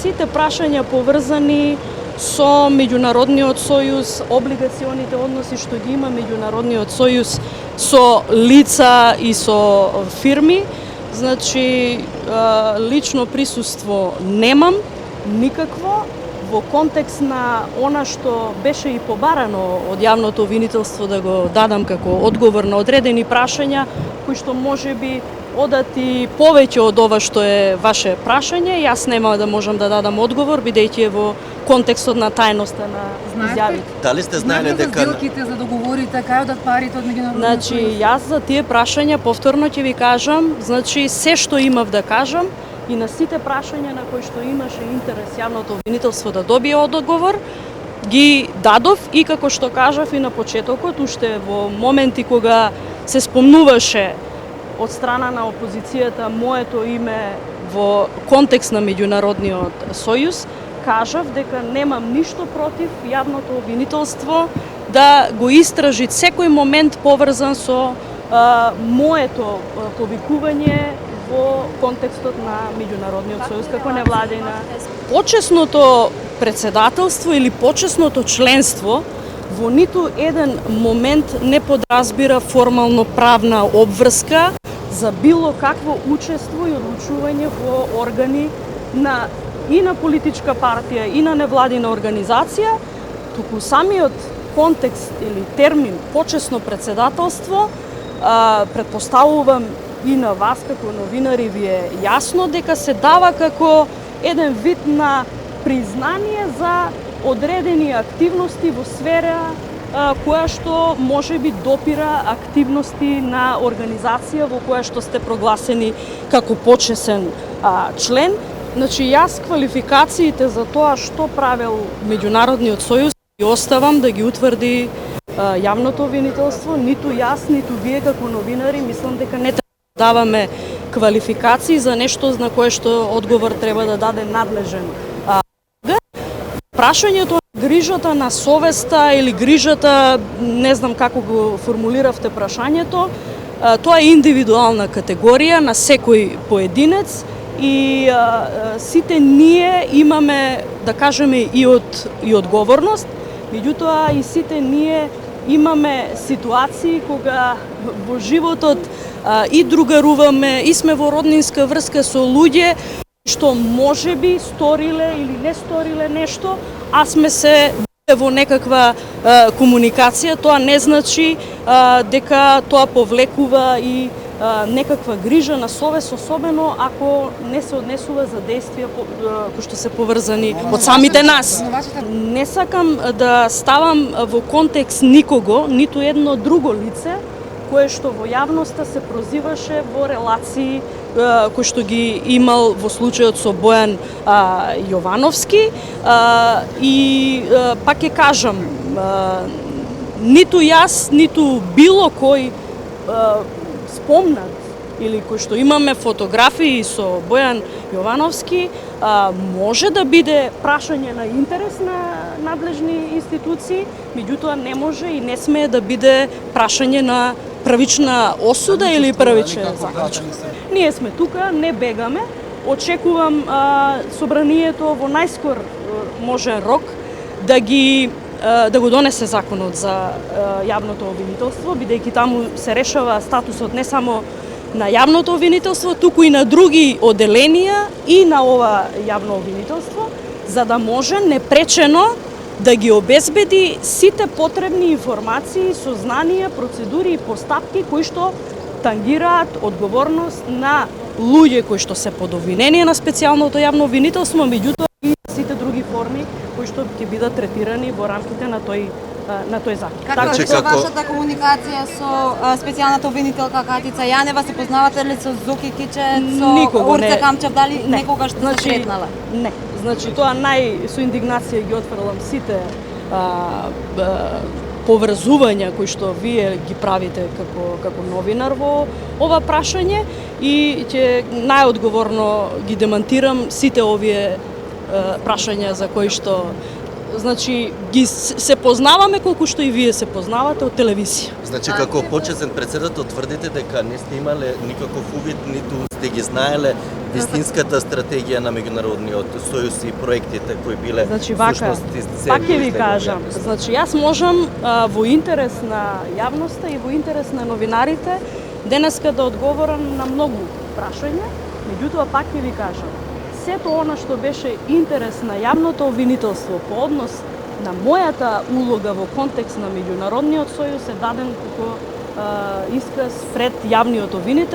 сите прашања поврзани со меѓународниот сојуз, облигационите односи што ги има меѓународниот сојуз со лица и со фирми. Значи, лично присуство немам никакво во контекст на она што беше и побарано од јавното обвинителство да го дадам како одговор на одредени прашања кои што можеби одат и повеќе од ова што е ваше прашање. Јас нема да можам да дадам одговор бидејќи е во контекстот на тајноста на изјавите. Дали сте знаеле дека сделките за договорите кај одат парите од меѓународниот Значи, сојуз? јас за тие прашања повторно ќе ви кажам, значи се што имав да кажам и на сите прашања на кои што имаше интерес јавното обвинителство да добие одговор, ги дадов и како што кажав и на почетокот, уште во моменти кога се спомнуваше од страна на опозицијата моето име во контекст на меѓународниот сојуз, кажав дека немам ништо против јавното обвинителство да го истражи секој момент поврзан со моето повикување во контекстот на меѓународниот сојуз како невладина. Почесното председателство или почесното членство во ниту еден момент не подразбира формално правна обврска за било какво учество и одлучување во органи и на политичка партија и на невладина организација, туку самиот контекст или термин почесно председателство претпоставувам и на вас како новинари ви е јасно дека се дава како еден вид на признание за одредени активности во сфера која што можеби допира активности на организација во која што сте прогласени како почесен член. Значи, јас квалификациите за тоа што правел меѓународниот сојуз ги оставам да ги утврди јавното обвинителство, ниту јас, ниту вие како новинари мислам дека не треба да даваме квалификации за нешто на кое што одговор треба да даде надлежен. Прашањето на грижата на совеста или грижата, не знам како го формулиравте прашањето, тоа е индивидуална категорија на секој поединец и сите ние имаме, да кажеме, и одговорност, меѓутоа и сите ние имаме ситуации кога во животот и другаруваме и сме во роднинска врска со луѓе што можеби сториле или не сториле нешто, а сме се во некаква комуникација, тоа не значи дека тоа повлекува и некаква грижа на совест, особено ако не се однесува за действија кои што се поврзани од самите нас. Не сакам да ставам во контекст никого, ниту едно друго лице, кое што во јавноста се прозиваше во релации кои што ги имал во случајот со Бојан Јовановски и пак ќе кажам, ниту јас, ниту било кој спомнат или кој што имаме фотографии со Бојан Јовановски, може да биде прашање на интерес на надлежни институции, меѓутоа не може и не смее да биде прашање на правична осуда или правичен заклучок. Ние сме тука, не бегаме, очекувам собранието во најскор можен рок да го донесе законот за јавното обвинителство, бидејќи таму се решава статусот не само на јавното обвинителство, туку и на други оделенија и на ова јавно обвинителство, за да може непречено да ги обезбеди сите потребни информации, сознанија, процедури и постапки кои што тангираат одговорност на луѓе кои што се под обвинение на специјалното јавно обвинителство, меѓутоа и сите други форми кои што ќе бидат третирани во рамките на тој закон. Како е вашата комуникација со специјалната обвинителка Катица Јанева? Се познавате ли со Зоки Кичец, со Урце Камчев? Дали некогаш сте се сретнале? Не. Значи, тоа со индигнација ги отфрлам сите поврзувања кои што вие ги правите како новинар во ова прашање и ќе најодговорно ги демантирам сите овие прашања за кои што значи ги се познаваме колку што и вие се познавате од телевизија. Значи, како почесен председател тврдите дека не сте имале никаков увид, ниту сте ги знаеле вистинската стратегија на меѓународниот сојуз и проектите кои биле Значи вака, пак ќе ви кажам, значи јас можам во интерес на јавноста и во интерес на новинарите денеска да одговорам на многу прашања, меѓутоа пак ќе ви кажам, сето она што беше интерес на јавното обвинителство по однос на мојата улога во контекст на меѓународниот сојуз е даден како исказ пред јавниот обвинител.